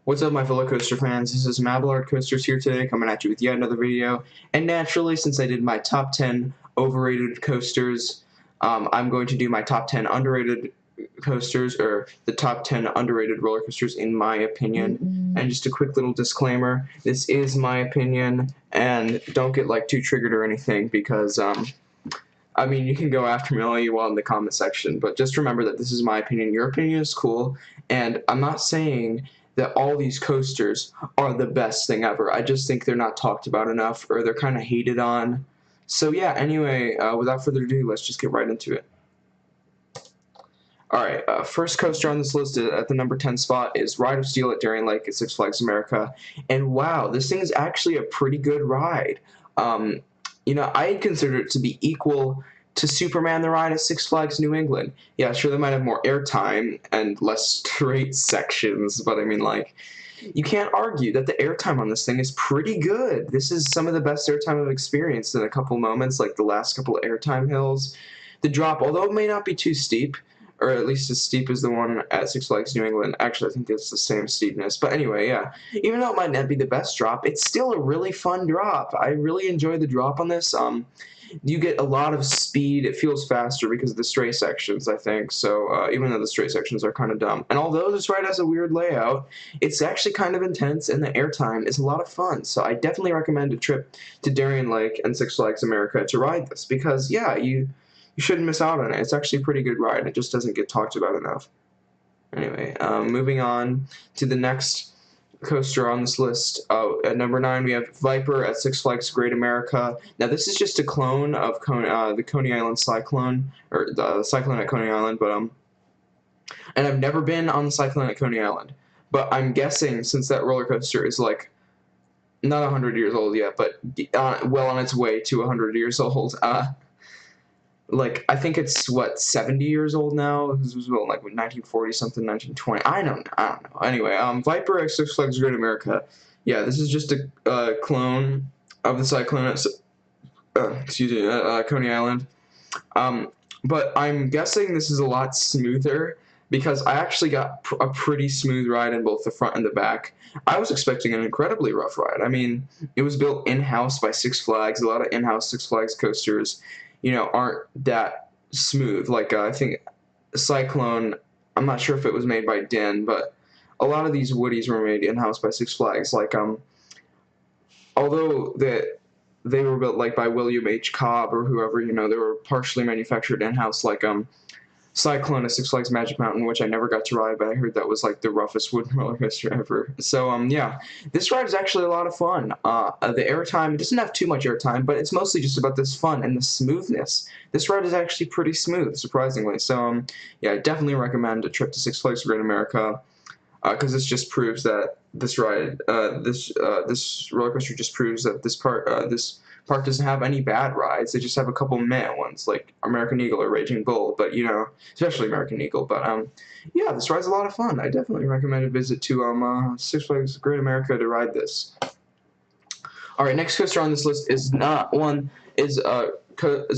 What's up, my fellow coaster fans? This is Mabillard Coasters here today, coming at you with yet another video. And naturally, since I did my top 10 overrated coasters, I'm going to do my top 10 underrated coasters, or the top 10 underrated roller coasters in my opinion. And just a quick little disclaimer, this is my opinion, and don't get like too triggered or anything, because I mean, you can go after me all you want in the comment section, but just remember that this is my opinion. Your opinion is cool, and I'm not saying that all these coasters are the best thing ever. I just think they're not talked about enough, or they're kind of hated on. So yeah, anyway, without further ado, let's just get right into it. Alright, first coaster on this list at the number 10 spot is Ride of Steel at Darien Lake at Six Flags America. And wow, this thing is actually a pretty good ride. You know, I consider it to be equal to Superman the Ride at Six Flags New England. Yeah, sure, they might have more airtime and less straight sections, but I mean, like, you can't argue that the airtime on this thing is pretty good. This is some of the best airtime I've experienced in a couple moments, like the last couple of airtime hills. The drop, although it may not be too steep, or at least as steep as the one at Six Flags New England. Actually, I think it's the same steepness. But anyway, yeah. Even though it might not be the best drop, it's still a really fun drop. I really enjoy the drop on this. You get a lot of speed. It feels faster because of the straight sections, I think. So even though the straight sections are kind of dumb. And although this ride has a weird layout, it's actually kind of intense, and the airtime is a lot of fun. So I definitely recommend a trip to Darien Lake and Six Flags America to ride this because, yeah, you shouldn't miss out on it. It's actually a pretty good ride. It just doesn't get talked about enough. Anyway, moving on to the next coaster on this list. At number 9, we have Viper at Six Flags Great America. Now, this is just a clone of the Coney Island Cyclone, or the Cyclone at Coney Island, but and I've never been on the Cyclone at Coney Island, but I'm guessing since that roller coaster is like not 100 years old yet, but well on its way to 100 years old. Like, I think it's, what, 70 years old now? This was built in, like, 1940 something, 1920. I don't know. Anyway, Viper at Six Flags Great America. Yeah, this is just a clone of the Cyclone at, Coney Island. But I'm guessing this is a lot smoother because I actually got a pretty smooth ride in both the front and the back. I was expecting an incredibly rough ride. I mean, it was built in-house by Six Flags. A lot of in-house Six Flags coasters, you know, aren't that smooth. Like, I think Cyclone, I'm not sure if it was made by Den, but a lot of these Woodies were made in-house by Six Flags. Like, although they were built, like, by William H. Cobb or whoever, you know, they were partially manufactured in-house, like, Cyclone at Six Flags Magic Mountain, which I never got to ride, but I heard that was like the roughest wooden roller coaster ever. So yeah, this ride is actually a lot of fun. The airtime, it doesn't have too much airtime, but it's mostly just about this fun and the smoothness. This ride is actually pretty smooth, surprisingly. So yeah, I definitely recommend a trip to Six Flags Great America, because this just proves that this ride, this roller coaster just proves that this park doesn't have any bad rides. They just have a couple meh ones, like American Eagle or Raging Bull, but, you know, especially American Eagle. But, yeah, this ride's a lot of fun. I definitely recommend a visit to Six Flags Great America to ride this. All right, next coaster on this list is a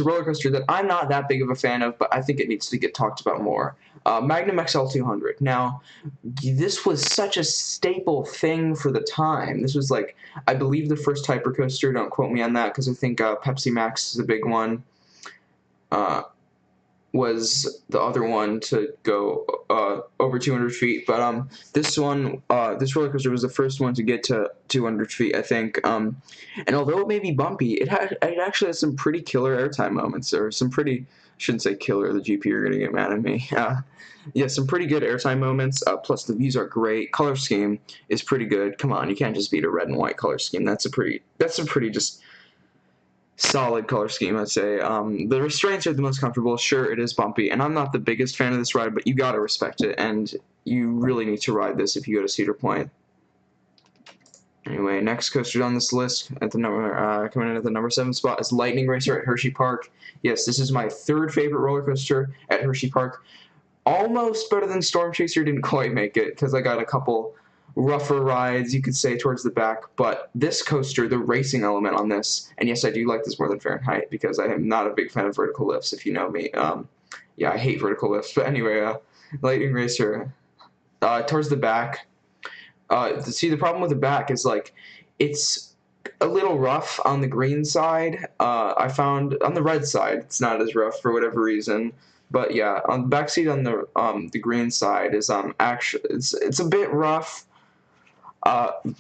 roller coaster that I'm not that big of a fan of, but I think it needs to get talked about more. Magnum XL 200. Now, this was such a staple thing for the time. This was, like, I believe the first hyper coaster. Don't quote me on that, because I think Pepsi Max is a big one. Was the other one to go over 200 feet, but this one, this roller coaster was the first one to get to 200 feet, I think. And although it may be bumpy, it actually has some pretty killer airtime moments, or some pretty, I shouldn't say killer, the GP are gonna get mad at me. Yeah, some pretty good airtime moments. Plus the views are great. Color scheme is pretty good. Come on, you can't just beat a red and white color scheme. That's a pretty just solid color scheme, I'd say. The restraints are the most comfortable. Sure, it is bumpy, and I'm not the biggest fan of this ride, but you gotta respect it, and you really need to ride this if you go to Cedar Point. Anyway, next coaster on this list at the coming in at the number 7 spot is Lightning Racer at Hershey Park. Yes, this is my third favorite roller coaster at Hershey Park. Almost better than Storm Chaser. Didn't quite make it because I got a couple rougher rides, you could say, towards the back, but this coaster, the racing element on this, and yes, I do like this more than Fahrenheit because I am not a big fan of vertical lifts, if you know me. Yeah, I hate vertical lifts, but anyway, Lightning Racer, towards the back, See, the problem with the back is like it's a little rough on the green side. I found on the red side it's not as rough for whatever reason. But yeah, on the back seat on the green side is actually it's a bit rough.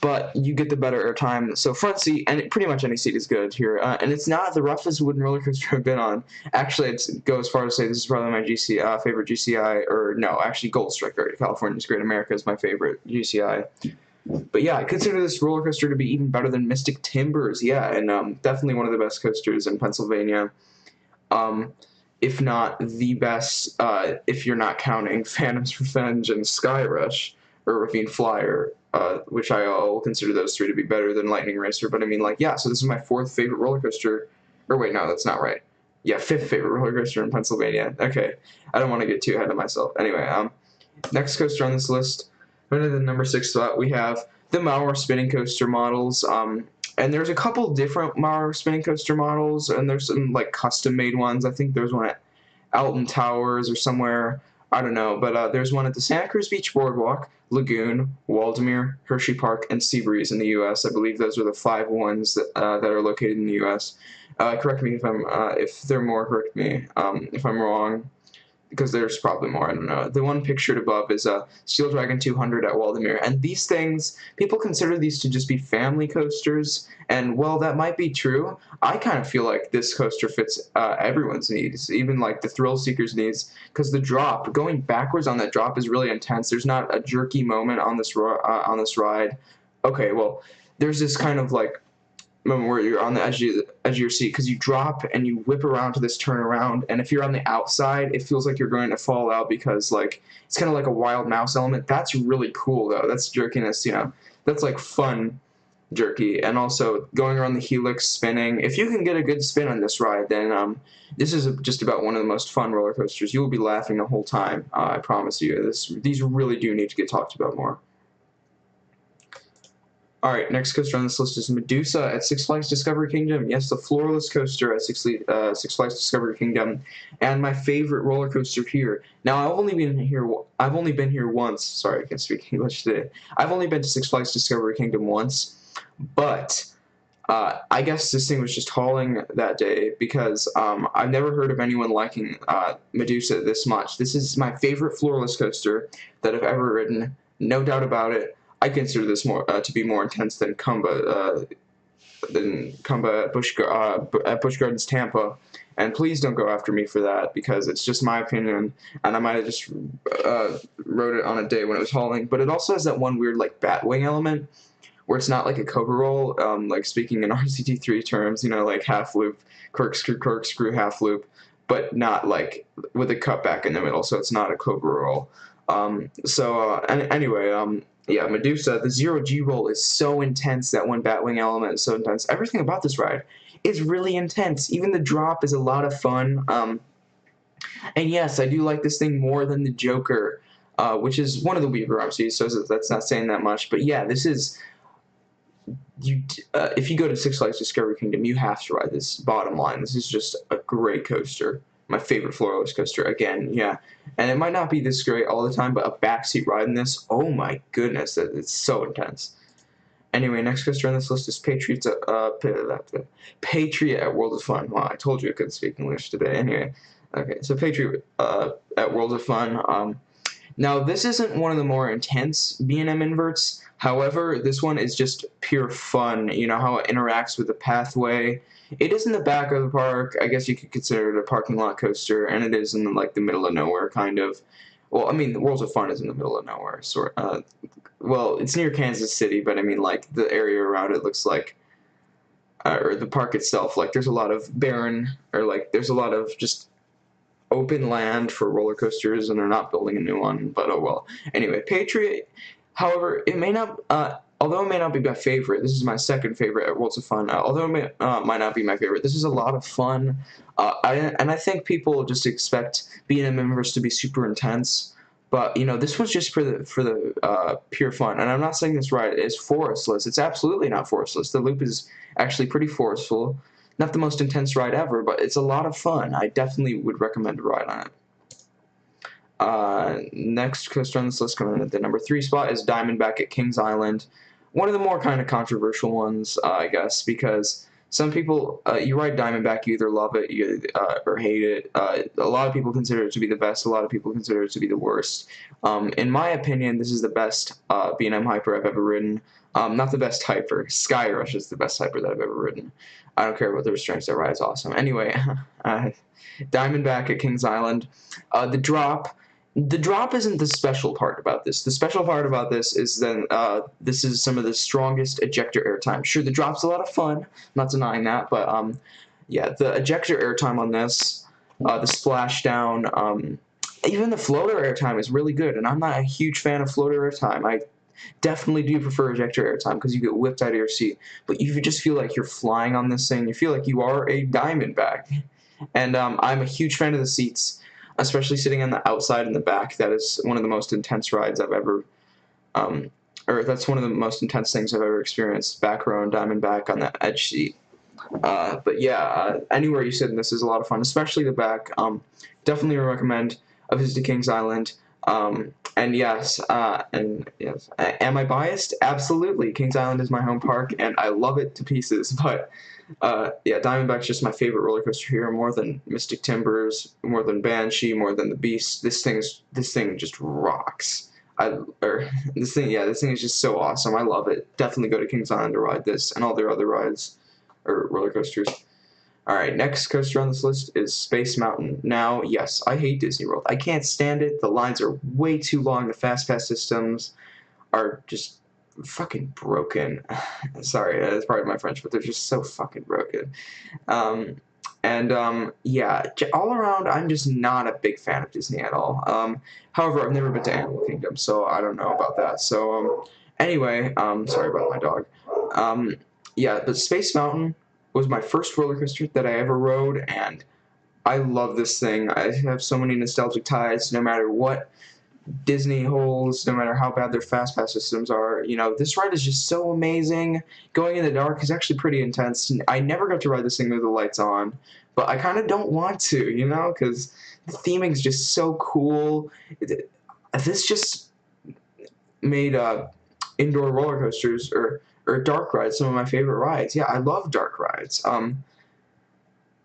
But you get the better airtime. So front seat, and pretty much any seat is good here. And it's not the roughest wooden roller coaster I've been on. Actually, I'd go as far as to say this is probably my favorite GCI, or no, actually Gold Strike Great California's Great America is my favorite GCI. But yeah, I consider this roller coaster to be even better than Mystic Timbers. Yeah, and definitely one of the best coasters in Pennsylvania. Um, if not the best, if you're not counting Phantom's Revenge and Sky Rush or Ravine Flyer, which I will consider those three to be better than Lightning Racer. But I mean, like, yeah, so this is my fourth favorite roller coaster. Or wait, no, that's not right. Yeah, fifth favorite roller coaster in Pennsylvania. Okay, I don't want to get too ahead of myself. Anyway, next coaster on this list, under the number 6 spot, we have the Maurer spinning coaster models. And there's a couple different Maurer spinning coaster models, and there's some like custom-made ones. I think there's one at Alton Towers or somewhere. I don't know, but there's one at the Santa Cruz Beach Boardwalk, Lagoon, Waldemere, Hershey Park, and Seabreeze in the U.S. I believe those are the 5 ones that are located in the U.S. Correct me if there are more. Correct me if I'm wrong, because there's probably more, I don't know. The one pictured above is a Steel Dragon 200 at Waldemere, and these things, people consider these to just be family coasters, and while that might be true, I kind of feel like this coaster fits everyone's needs, even like the thrill seekers' needs, because the drop, going backwards on that drop is really intense. There's not a jerky moment on this ride. Okay, well, there's this kind of like moment where you're on the edge of your seat because you drop and you whip around to this turnaround, and if you're on the outside it feels like you're going to fall out because like it's kind of like a wild mouse element. That's really cool though. That's jerkiness, you know. That's like fun jerky. And also going around the helix spinning, if you can get a good spin on this ride, then this is just about one of the most fun roller coasters. You will be laughing the whole time. I promise you. These really do need to get talked about more. Alright, next coaster on this list is Medusa at Six Flags Discovery Kingdom. Yes, the floorless coaster at Six Flags Discovery Kingdom, and my favorite roller coaster here. Now, I've only been here once. Sorry, I can't speak English today. I've only been to Six Flags Discovery Kingdom once, but I guess this thing was just hauling that day because I've never heard of anyone liking Medusa this much. This is my favorite floorless coaster that I've ever ridden, no doubt about it. I consider this to be more intense than Kumba at Busch Gardens Tampa, and please don't go after me for that because it's just my opinion, and I might have just rode it on a day when it was hauling. But it also has that one weird like Batwing element where it's not like a cobra roll, like speaking in RCT3 terms, you know, like half loop, corkscrew, half loop, but not like with a cutback in the middle, so it's not a cobra roll. Anyway, yeah, Medusa, the zero-G roll is so intense. That one Batwing element is so intense. Everything about this ride is really intense. Even the drop is a lot of fun. And yes, I do like this thing more than the Joker, which is one of the weaker RMCs, so that's not saying that much. But yeah, this is... if you go to Six Flags Discovery Kingdom, you have to ride this. Bottom line, this is just a great coaster. My favorite floorless coaster, again, yeah. And it might not be this great all the time, but a backseat ride in this, oh my goodness, it's so intense. Anyway, next coaster on this list is Patriot at World of Fun. Wow, I told you I couldn't speak English today. Anyway, okay, so Patriot at World of Fun. Now, this isn't one of the more intense B&M inverts. However, this one is just pure fun. You know how it interacts with the pathway. It is in the back of the park. I guess you could consider it a parking lot coaster, and it is in like the middle of nowhere, kind of. Well, I mean, the Worlds of Fun is in the middle of nowhere, sort. Well, it's near Kansas City, but I mean, like the area around it looks like, or the park itself, like there's a lot of barren, or like there's a lot of just open land for roller coasters, and they're not building a new one. But oh well. Anyway, Patriot. However, it may not. Although it may not be my favorite, this is my second favorite at Worlds of Fun. Although it might not be my favorite, this is a lot of fun. I think people just expect B&M members to be super intense, but you know this was just for the pure fun. And I'm not saying this ride is forestless. It's absolutely not forestless. The loop is actually pretty forceful. Not the most intense ride ever, but it's a lot of fun. I definitely would recommend a ride on it. Next coaster on this list, coming in at the number 3 spot, is Diamondback at Kings Island. One of the more kind of controversial ones, I guess, because some people, you ride Diamondback, you either love it or hate it. A lot of people consider it to be the best. A lot of people consider it to be the worst. In my opinion, this is the best B&M Hyper I've ever ridden. Not the best hyper. Skyrush is the best hyper that I've ever ridden. I don't care about the restraints. That ride is awesome. Anyway, Diamondback at Kings Island. The drop isn't the special part about this. The special part about this is that this is some of the strongest ejector airtime. Sure, the drop's a lot of fun. I'm not denying that, but yeah, the ejector airtime on this, the splashdown, even the floater airtime is really good. And I'm not a huge fan of floater airtime. I definitely do prefer ejector airtime because you get whipped out of your seat. But you just feel like you're flying on this thing. You feel like you are a Diamondback. And I'm a huge fan of the seats, especially sitting on the outside in the back. That is one of the most intense rides I've ever, or that's one of the most intense things I've ever experienced. Back row and Diamondback on the edge seat. But yeah, anywhere you sit in this is a lot of fun, especially the back. Definitely recommend a visit to Kings Island. And yes, am I biased? Absolutely. Kings Island is my home park, and I love it to pieces. But yeah, Diamondback's just my favorite roller coaster here, more than Mystic Timbers, more than Banshee, more than the Beast. This thing just rocks. This thing is just so awesome. I love it. Definitely go to Kings Island to ride this and all their other rides or roller coasters. All right, next coaster on this list is Space Mountain. Now, yes, I hate Disney World. I can't stand it. The lines are way too long. The Fast Pass systems are just fucking broken. Sorry, that's part of my French, but they're just so fucking broken. Yeah, all around, I'm just not a big fan of Disney at all. However, I've never been to Animal Kingdom, so I don't know about that. So, anyway, sorry about my dog. Yeah, but Space Mountain was my first roller coaster that I ever rode, and I love this thing. I have so many nostalgic ties, no matter what Disney holds, no matter how bad their Fast Pass systems are. You know, this ride is just so amazing. Going in the dark is actually pretty intense. I never got to ride this thing with the lights on, but I kind of don't want to, you know, because the theming is just so cool. This just made indoor roller coasters or dark rides some of my favorite rides. Yeah, I love dark rides.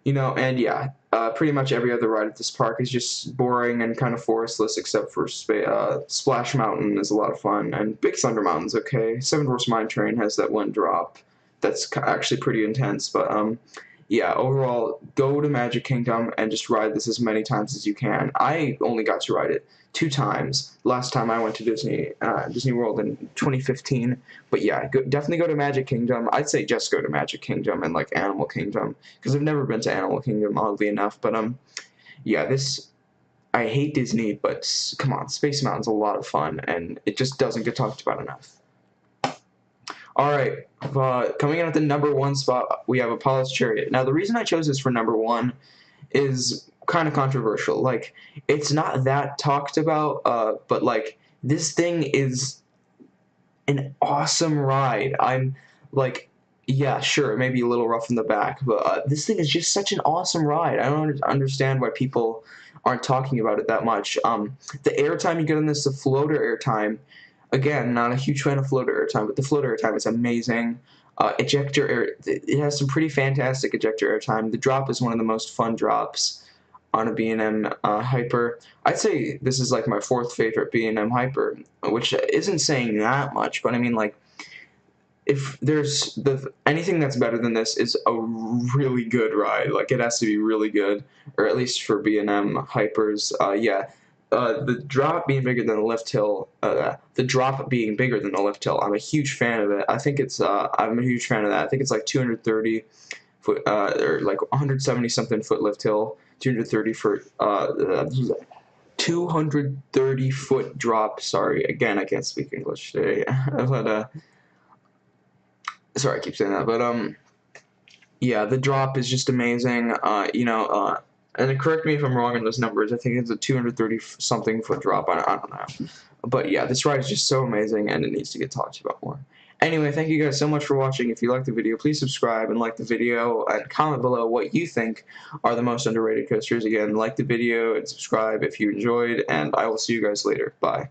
You know, and yeah, pretty much every other ride at this park is just boring and kind of forestless, except for Splash Mountain is a lot of fun, and Big Thunder Mountain's okay. Seven Dwarfs Mine Train has that one drop that's actually pretty intense, but yeah, overall, go to Magic Kingdom and just ride this as many times as you can. I only got to ride it 2 times. Last time I went to Disney World in 2015. But yeah, definitely go to Magic Kingdom. I'd say just go to Magic Kingdom and like Animal Kingdom, because I've never been to Animal Kingdom, oddly enough. But yeah, I hate Disney, but come on, Space Mountain's a lot of fun, and it just doesn't get talked about enough. All right, coming in at the number 1 spot, we have Apollo's Chariot. Now, the reason I chose this for number 1 is kind of controversial. Like, it's not that talked about, but like, this thing is an awesome ride. I'm like, yeah, sure, it may be a little rough in the back, but this thing is just such an awesome ride. I don't understand why people aren't talking about it that much. The airtime you get on this, the floater airtime, again, not a huge fan of floater airtime, but the floater airtime is amazing. Ejector air, it has some pretty fantastic ejector airtime. The drop is one of the most fun drops on a B&M Hyper. I'd say this is like my 4th favorite B&M Hyper, which isn't saying that much, but I mean, like, if there's anything that's better than this is a really good ride. Like, it has to be really good, or at least for B&M Hypers. Yeah, the drop being bigger than the lift hill, I'm a huge fan of it. I think it's, I'm a huge fan of that. I think it's like 230 foot, or like 170 something foot lift hill, 230 foot, 230 foot drop. Sorry, again, I can't speak English today. But, sorry, I keep saying that. But, yeah, the drop is just amazing. You know, and correct me if I'm wrong on those numbers. I think it's a 230-something foot drop. I don't know. But yeah, this ride is just so amazing, and it needs to get talked about more. Anyway, thank you guys so much for watching. If you liked the video, please subscribe and like the video, and comment below what you think are the most underrated coasters. Again, like the video and subscribe if you enjoyed, and I will see you guys later. Bye.